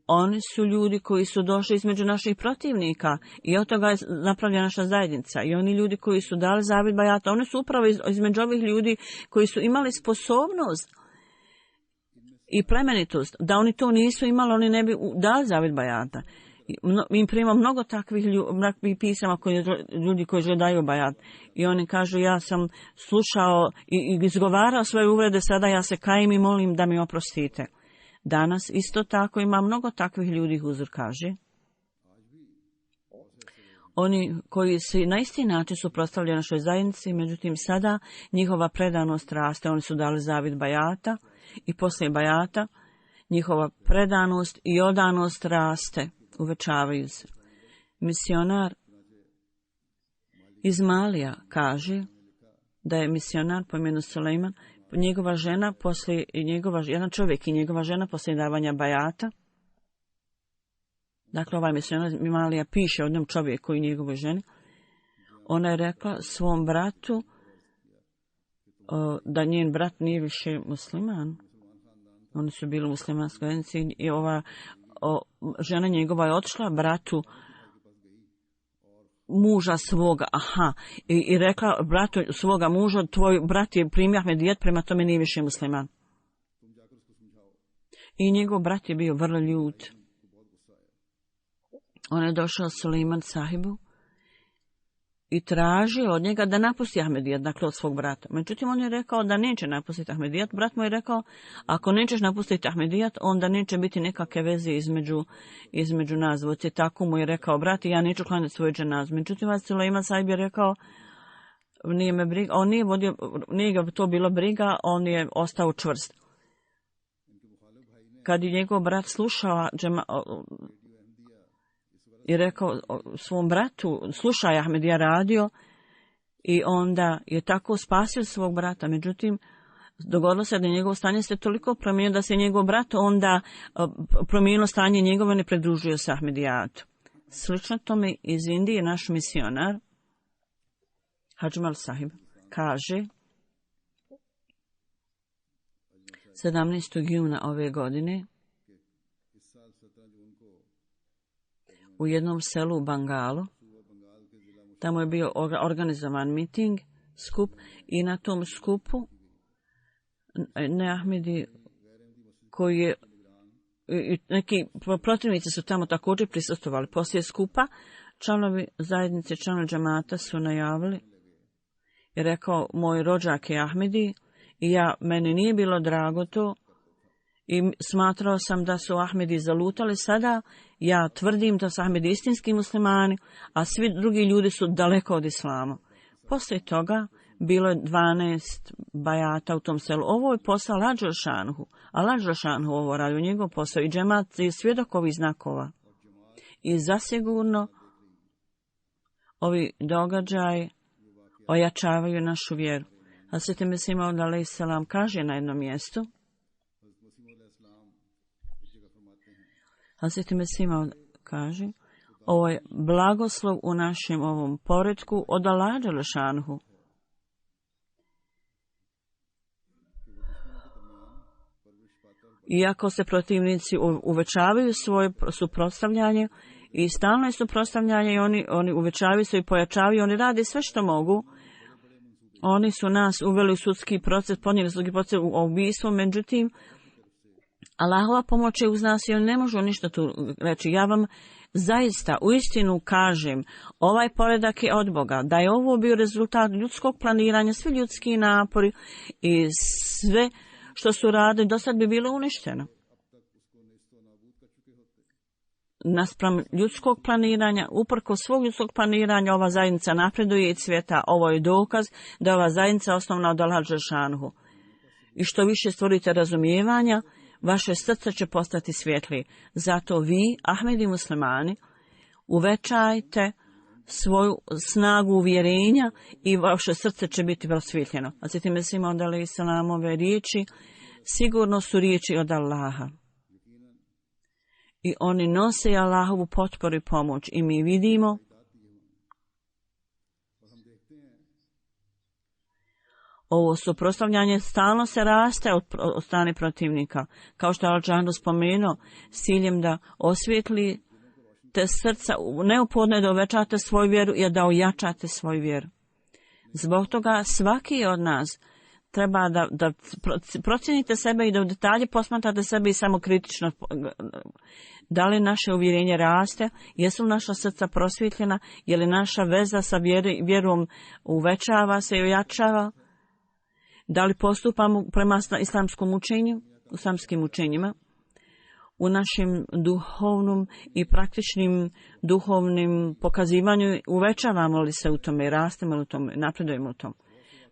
Oni su ljudi koji su došli između naših protivnika i od toga je napravljena naša zajednica. I oni ljudi koji su dali zavid bajata, oni su upravo između ovih ljudi koji su imali sposobnost i plemenitost. Da oni to nisu imali, oni ne bi dali zavid bajata. Mi primamo mnogo takvih pisama ljudi koji daju bajat. I oni kažu, ja sam slušao i izgovarao svoje uvrede, sada ja se kajem i molim da mi oprostite. Danas isto tako ima mnogo takvih ljudi, Huzur kaže. Oni koji se na isti način suprotstavljaju našoj zajednici, međutim sada njihova predanost raste. Oni su dali zavid bajata i poslije bajata njihova predanost i odanost raste, uvećavaju se. Misionar iz Malija kaže da je misionar po imenu Sulejman, njegova žena poslije, jedan čovjek i njegova žena poslije davanja bajata. Dakle, ovaj misionar Malija piše o jednom čovjeku i njegovoj ženi. Ona je rekla svom bratu da njen brat nije više musliman. Oni su bili u muslimanskoj zajednici i ova žena njegova je otišla bratu muža svoga, i rekla bratu svoga muža, tvoj brat je primio Ahmedijet, prema tome nije više musliman. I njegov brat je bio vrlo ljut. On je došao Sulejman sahibu i tražio od njega da napusti Ahmedijet, dakle od svog brata. Međutim, on je rekao da neće napustiti Ahmedijet. Brat mu je rekao, ako nećeš napustiti Ahmedijet, onda neće biti nekakve veze između nas. Voci, tako mu je rekao brat, i ja neću klanjati svoju dženazu. Međutim, Sulejman sahib je rekao, nije me briga, on nije ga to bilo briga, on je ostao čvrst. Kad je njegov brat slušao i rekao svom bratu, slušaj, Ahmedija radio, i onda je tako spasio svog brata. Međutim, dogodilo se da njegovo stanje se toliko promijenilo da se njegov brat onda promijenilo stanje njegovo, ne pridružio se Ahmedijatu. Slično tome iz Indije naš misionar Hadžmal sahib kaže 17. juna ove godine u jednom selu u Bangalu. Tamo je bio organizovan miting, skup, i na tom skupu Ahmedi koji je, neki protivnici su tamo također prisustvovali. Poslije skupa članovi zajednice, članovi džamata su najavili i rekao, moj rođak je Ahmedi i meni nije bilo drago to, i smatrao sam da su Ahmedi zalutali. Sada ja tvrdim da su Ahmedi istinski muslimani, a svi drugi ljudi su daleko od islama. Poslije toga bilo je 12 bajata u tom selu. Ovo je posao Lađel Šanhu, a Lađel Šanhu ovo radi u njegov posao, i džemat je svjedok ovih znakova. I zasigurno ovi događaji ojačavaju našu vjeru. Hazreti Mesih Maud alejhi selam kaže na jednom mjestu, Hazreti Mesih Maud kaže, ovo je blagoslov u našem ovom poretku od Allaha dželle šanuhu. Iako se protivnici uvećavaju svoje suprotstavljanje i stalno je suprotstavljanje, i oni uvećavaju se i pojačavaju, oni rade sve što mogu. Oni su nas uveli u sudski proces, podnijeli sudski proces u ubijstvo, međutim, Allahova pomoć je uz nas i oni ne možu ništa tu reći. Ja vam zaista uistinu kažem, ovaj poredak je od Boga, da je ovo bio rezultat ljudskog planiranja, svi ljudski napori i sve što su radili, do sad bi bilo uništeno. Naspram ljudskog planiranja, uprko svog ljudskog planiranja, ova zajednica napreduje i cvjeta. Ovo je dokaz da je ova zajednica osnovna od Allaha dželle šanuhu. I što više stvorite razumijevanja, vaše srce će postati svjetlije. Zato vi, Ahmedi muslimani, uvećajte svoju snagu uvjerenja i vaše srce će biti prosvjetljeno. A Hazreti Mesih Maud alejhi selamove riječi sigurno su riječi od Allaha. I oni nose Allahovu potporu i pomoć. I mi vidimo ovo suprotstavljanje stalno se raste od strane protivnika. Kao što je Al-Džandu spomenuo, s ciljem da osvijetli te srca, neophodno je da uvećate svoju vjeru i da ojačate svoju vjeru. Zbog toga svaki od nas treba da procijenite sebe i da u detalje posmatrate sebe i samokritično. Da li naše uvjerenje raste, jesu li naša srca prosvjetljena, je li naša veza sa vjerom uvećava se i ojačava, da li postupamo prema islamskim učenjima, u našem duhovnom i praktičnim duhovnim pokazivanju uvećavamo li se u tome, rastemo li u tome, napredujemo u tome.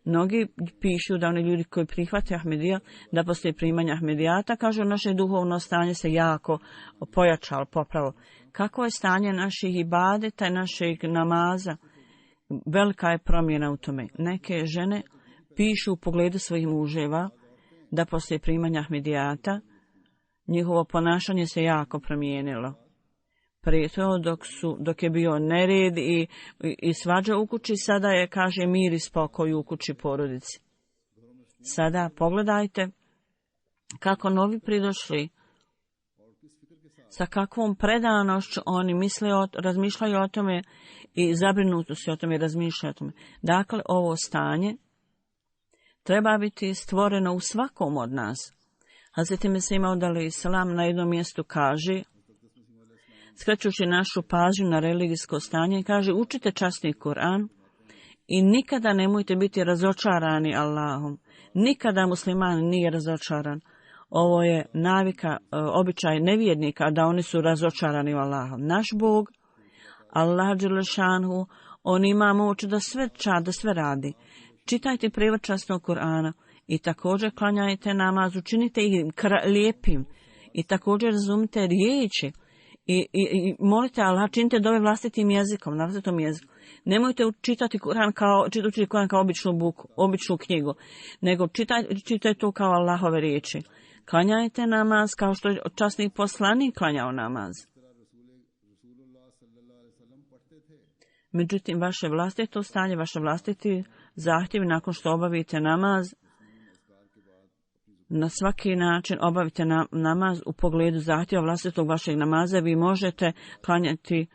Mnogi pišu da oni ljudi koji prihvate Ahmedija, da poslije primanja Ahmedijata, kažu naše duhovno stanje se jako pojačalo, popravo. Kako je stanje naših ibadeta i našeg namaza? Velika je promjena u tome. Neke žene pišu u pogledu svojih muževa da poslije primanja Ahmedijata njihovo ponašanje se jako promijenilo. Prije to dok je bio nered i svađa u kući, sada je, kaže, mir i spokoj u kući porodici. Sada pogledajte kako novi pridošli, sa kakvom predanošću oni razmišljaju o tome i zabrinuto se o tome, razmišljaju o tome. Dakle, ovo stanje treba biti stvoreno u svakom od nas. Hazreti Mesih Maud alejselam na jednom mjestu kaže, skrećući našu pažnju na religijsko stanje, kaže učite časni Kur'an i nikada nemojte biti razočarani Allahom. Nikada musliman nije razočaran. Ovo je navika, običaj nevjernika da oni su razočarani u Allahom. Naš Bog, Allah dželešanhu, on ima moć da sve radi. Čitajte prijevod časnog Kur'ana i također klanjajte namaz, učinite ih lijepim i također razumite riječi. I molite Allah, činite dove vlastitim jezikom, na vlastitom jeziku. Nemojte čitati Kur'an kao običnu knjigu, nego čitajte to kao Allahove riječi. Klanjajte namaz kao što je časni poslanik klanjao namaz. Međutim, vaše vlastito stanje, vaše vlastiti zahtjevi nakon što obavite namaz, na svaki način obavite namaz u pogledu zahtjeva vlastitog vašeg namaza, vi možete klanjati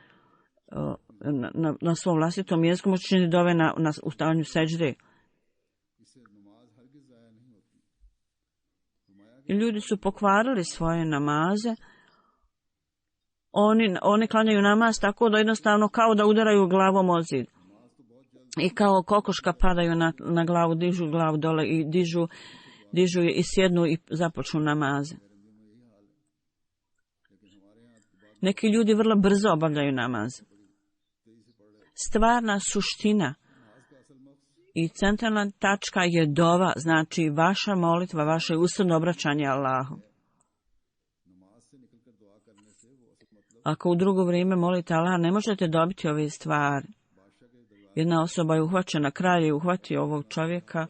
na svom vlastitom jeziku, možete činiti dove u stanju seđde. I ljudi su pokvarili svoje namaze, oni klanjaju namaz tako da jednostavno kao da udaraju glavom o zid. I kao kokoška padaju na glavu, dižu glavu dole i dižu je i sjednu i započnu namaze. Neki ljudi vrlo brzo obavljaju namaz. Stvarna suština i centralna tačka je dova, znači vaša molitva, vaše usredno obraćanje Allahu. Ako u drugo vrijeme molite Allah, ne možete dobiti ove stvari. Jedna osoba je uhvaćena, kralj je uhvatio ovog čovjeka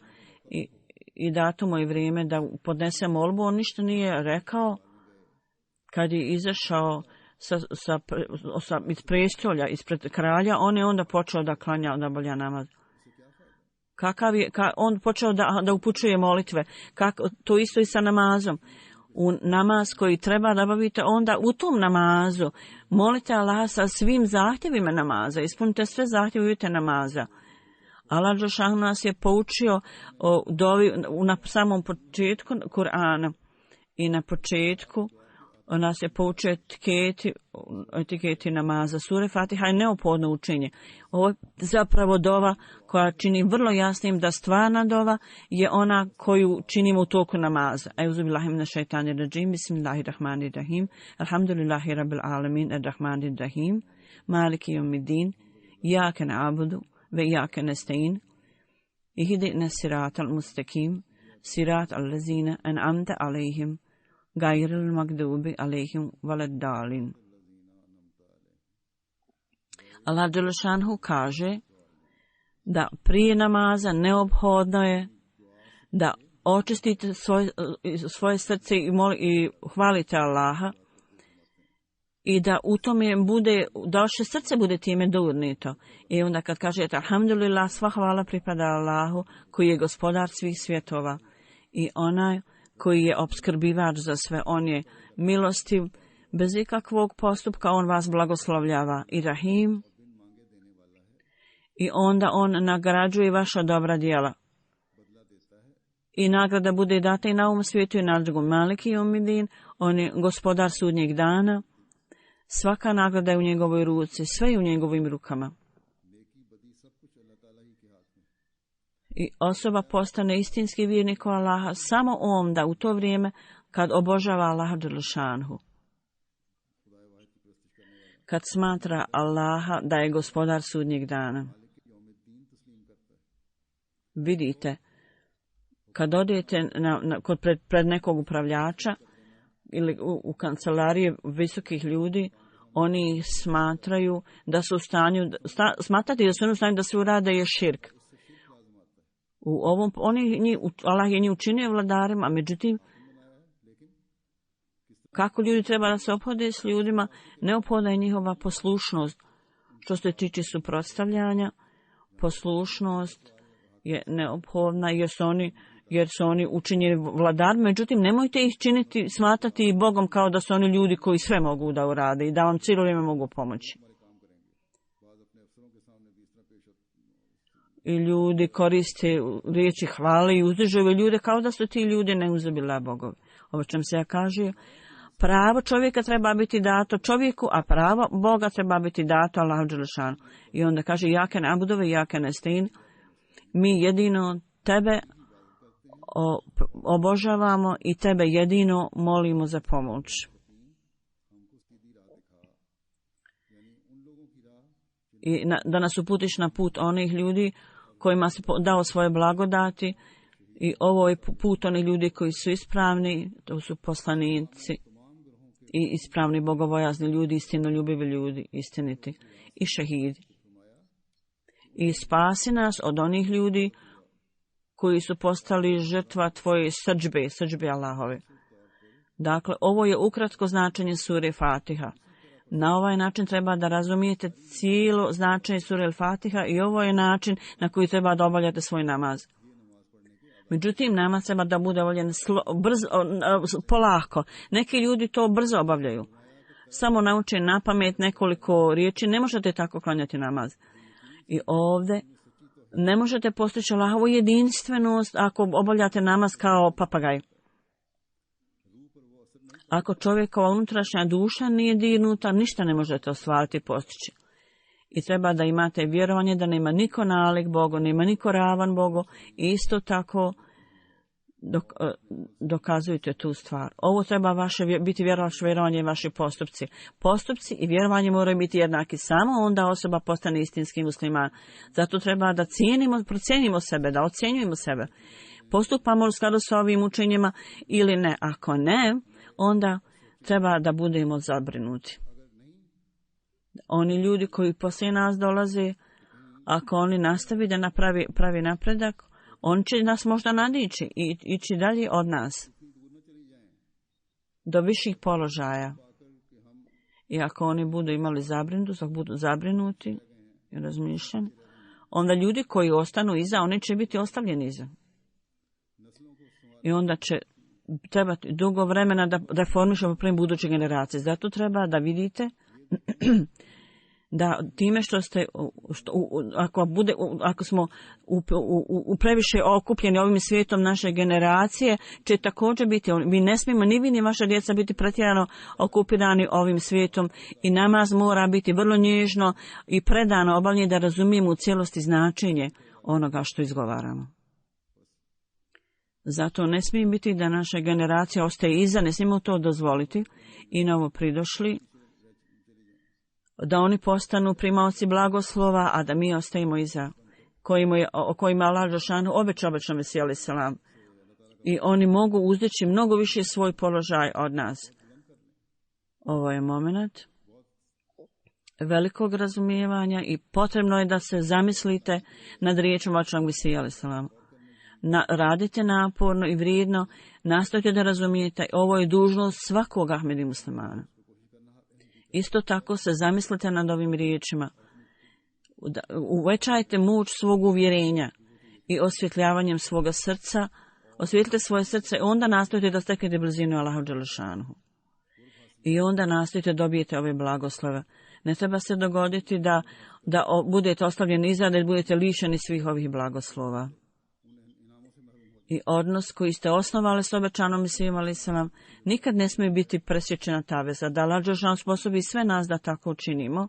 i dato mu je vrijeme da podnese molbu, on ništa nije rekao. Kad je izašao iz prestolja, ispred kralja, on je onda počeo da klanja, da obavlja namaz. On počeo da upućuje molitve. To isto i sa namazom. U namaz koji treba da obavite, onda u tom namazu molite Allah sa svim zahtjevima namaza. Ispunite sve zahtjeve uvjete namaza. Allah dželešanu nas je poučio na samom početku Kur'ana i na početku nas je poučio etiketi namaza. Sure Fatiha je neophodno učenje. Ovo je zapravo dova koja čini vrlo jasnim da stvarna dova je ona koju činimo u toku namaza. Euzu billahi minaš šejtanir racim, bismillahirrahmanirrahim, alhamdulillahi rabbil alamin, arrahmanirrahim, maliki yevmiddin, iyake na'budu ve iyake nestaîn, ihdinas siratal mustaqim, siratal lezina en'amta alejhim, gairil magdubi alejhim veleddalin. Allah dželešanu kaže da prije namaza neophodno je da očistite svoje srce i hvalite Allaha i da u tome bude, da vaše srce bude time dournito. I onda kad kažete alhamdulillah, sva hvala pripada Allahu koji je gospodar svih svjetova i onaj koji je opskrbivač za sve, on je milostiv, bez ikakvog postupka on vas blagoslovljava i rahim i onda on nagrađuje vaša dobra djela. I nagrada bude data i na ovom svijetu i na drugom. Maliki Jomidin, on je gospodar sudnjeg dana. Svaka nagrada je u njegovoj ruci, sve je u njegovim rukama. I osoba postane istinski vjernik u Allaha samo onda u to vrijeme kad obožava Allaha dželešanhu. Kad smatra Allaha da je gospodar sudnjeg dana. Vidite, kad odete pred nekog upravljača ili u kancelarije visokih ljudi, oni smatraju da su u stanju, smatrati da su u stanju da se urade je širk. Allah je njih učinio vladarima, međutim, kako ljudi treba da se ophode s ljudima, neophodna je njihova poslušnost. Što se tiče suprotstavljanja, poslušnost je neophodna jer su oni učinjeni vladar, međutim nemojte ih smatrati Bogom kao da su oni ljudi koji sve mogu da urade i da vam cijelo vrijeme mogu pomoći. I ljudi koriste riječi hvale i uzdižu ljude kao da su ti ljudi neuzubila Bogovi. Ovo čem se ja kaže, pravo čovjeka treba biti dato čovjeku, a pravo Boga treba biti dato Allahu dželešanu. I onda kaže, jake na'budu, jake nesta'in, mi jedino tebe obožavamo i tebe jedino molimo za pomoć. I da nas uputiš na put onih ljudi kojima si dao svoje blagodati i ovo je put onih ljudi koji su ispravni, to su poslanici i ispravni bogobojazni ljudi, istinoljubivi ljudi, istiniti i šehidi. I spasi nas od onih ljudi koji su postali žrtva tvoje srdžbe Allahove. Dakle, ovo je ukratko značenje sure Fatiha. Na ovaj način treba da razumijete cijelo značenje sure Al-Fatiha i ovo je način na koji treba da obavljate svoj namaz. Međutim, namaz treba da bude obavljen polako. Neki ljudi to brzo obavljaju. Samo nauče na pamet nekoliko riječi, ne možete tako klanjati namaz. I ovdje ne možete postići Allahovu jedinstvenost ako obavljate namaz kao papagaj. Ako čovjekova unutrašnja duša nije dirnuta, ništa ne možete ostvariti i postići. I treba da imate vjerovanje da nema niko nalik Bogu, nema niko ravan Bogu i isto tako dokazujete tu stvar. Ovo treba biti vaše vjerovanje i vaši postupci. Postupci i vjerovanje moraju biti jednaki. Samo onda osoba postane istinski musliman. Zato treba da procijenimo sebe, da ocjenjujemo sebe. Postupamo u skladu sa ovim učenjima ili ne. Ako ne, onda treba da budemo zabrinuti. Oni ljudi koji poslije nas dolaze, ako oni nastavi da pravi napredak, on će nas možda nadići i ići dalje od nas do viših položaja. I ako oni budu imali zabrinutost, ako budu zabrinuti i razmišljeni, onda ljudi koji ostanu iza, oni će biti ostavljeni iza. I onda će trebati dugo vremena da reformišemo prema buduće generacije. Zato treba da vidite da time ako smo previše okupljeni ovim svijetom, naše generacije će također biti, mi ne smijemo ni vi ni vaša djeca biti pretjerano okupirani ovim svijetom i namaz mora biti vrlo nježno i predano obavljen da razumijemo u cijelosti značenje onoga što izgovaramo. Zato ne smije biti da naša generacija ostaje iza, ne smijemo to dozvoliti i novo pridošli da oni postanu primaoci blagoslova, a da mi ostajemo iza, o kojima Allah dželešanu obećao Mesiju alejhi selam. I oni mogu uzdići mnogo više svoj položaj od nas. Ovo je moment velikog razumijevanja i potrebno je da se zamislite nad riječom vašeg Mesije alejhi selam. Radite naporno i vrijedno, nastojte da razumijete, ovo je dužnost svakog Ahmedi muslimana. Isto tako se zamislite nad ovim riječima. Uvećajte moć svog uvjerenja i osvjetljavanjem svoga srca, osvjetlite svoje srce i onda nastojite da steknete blizinu Allahu dželešanuhu. I onda nastojite dobijete ove blagoslove. Ne treba se dogoditi da budete ostavljeni iza, da budete lišeni svih ovih blagoslova. I odnos koji ste osnovali s obećanom Mesijom alejselam nikad ne smije biti presječena ta veza. Da Allah dželešanu sposobi sve nas da tako učinimo,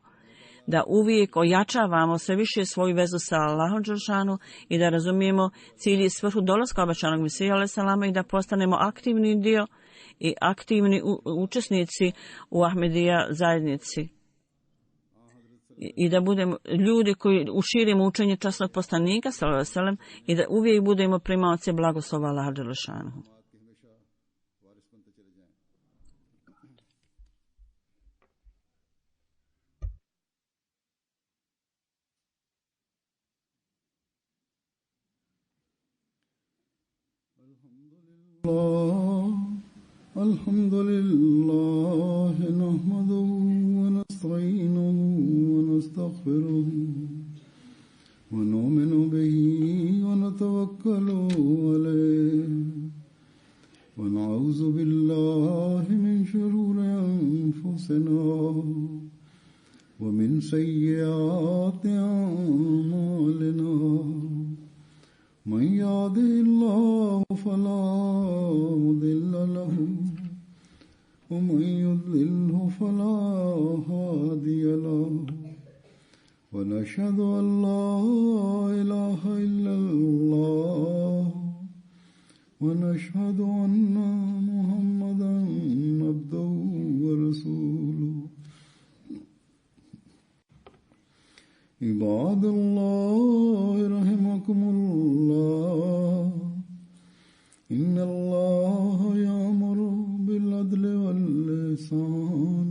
da uvijek ojačavamo sve više svoju vezu sa Allahom dželešanu i da razumijemo cilj i svrhu dolaska obećanog Mesija alejselama i da postanemo aktivni dio i aktivni učesnici u Ahmedija zajednici. I da budemo ljudi koji uširimo učenje časnog poslanika sallallahu alejhi ve sellem i da uvijek budemo primaoci blagoslova Allaha dželešanuhu. Alhamdulillah, nahmaduhu wa nasta'inuhu wa nastaghfiruhu wa nu'minu bihi wa natawakkalu alayhi wa na'udzu billahi min shururi anfusina wa min sayyiati a'malina. من يهده الله فلا مضل له ومن يضلله فلا هادي له ونشهد أن لا إله إلا الله ونشهد أن محمدا عبده ورسوله. عباد الله رحمكم الله إن الله يأمر بالعدل والإحسان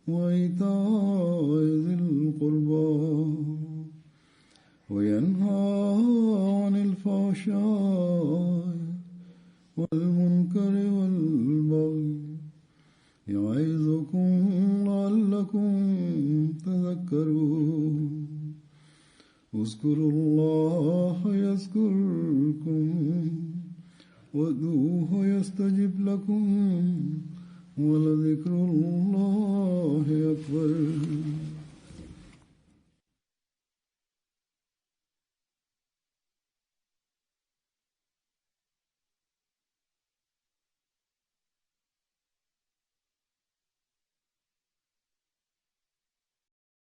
وإيتاء ذي القربى وينهى عن الفحشاء والمنكر والبغي يعظكم لعلكم تذكرون. اذكروا الله يذكركم وادعوه يستجب لكم ولذكر الله